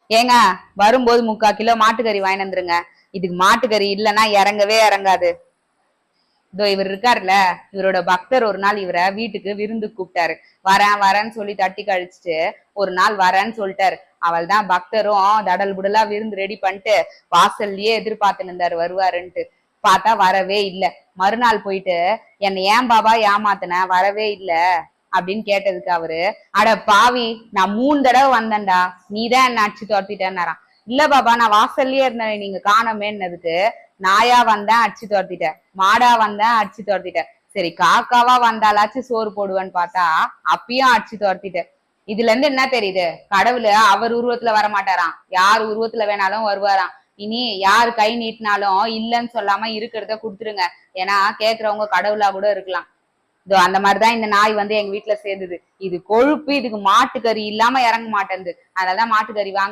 ஏங்க, வரும்போது 3/4 கிலோ மாட்டுக்கறி வாங்கிட்டு வந்துருங்க. இதுக்கு மாட்டுக்கறி இல்லைன்னா இறங்கவே இறங்காது. இதோ இவர் இருக்காருல்ல, இவரோட பக்தர் ஒரு நாள் இவரை வீட்டுக்கு விருந்துக்கு கூப்பிட்டாரு. வரேன் வரேன்னு சொல்லி தட்டி கழிச்சுட்டு ஒரு நாள் வரேன்னு சொல்லிட்டாரு. அவள் தான் பக்தரும் தடல் புடலா விருந்து ரெடி பண்ணிட்டு வாசல்லயே எதிர்பார்த்துன்னு இருந்தாரு வருவாருன்ட்டு. பார்த்தா வரவே இல்ல. மறுநாள் போயிட்டு, என்னை ஏன் பாபா ஏமாத்தின, வரவே இல்ல அப்படின்னு கேட்டதுக்கு அவரு, அட பாவி, நான் 3 தடவை வந்தேன்டா, நீதான் என்ன அடிச்சு துரத்திட்டேன்னாராம். இல்ல பாபா, நான் வாசல்லயே இருந்தேன், நீங்க காணமேன்னதுக்கு, நாயா வந்தேன் அடிச்சு துரத்திட்டேன், மாடா வந்தேன் அடிச்சு துரத்திட்டேன், சரி காக்காவா வந்தாலாச்சும் சோறு போடுவேன்னு பார்த்தா அப்பயும் அடிச்சு துரத்திட்டேன். இதுல இருந்து என்ன தெரியுது? கடவுள் அவர் உருவத்துல வர மாட்டாராம், யார் உருவத்துல வேணாலும் வருவாராம். இனி யார் கை நீட்டினாலும் இல்லைன்னு சொல்லாம இருக்கிறத கொடுத்துருங்க. ஏன்னா கேக்குறவங்க கடவுளா கூட இருக்கலாம். இதோ அந்த மாதிரிதான் இந்த நாய் வந்து எங்க வீட்டுல சேர்ந்தது. இது கொழுப்பு, இதுக்கு மாட்டுக்கறி இல்லாம இறங்க மாட்டேங்குது. அதனாலதான் மாட்டுக்கறி வாங்க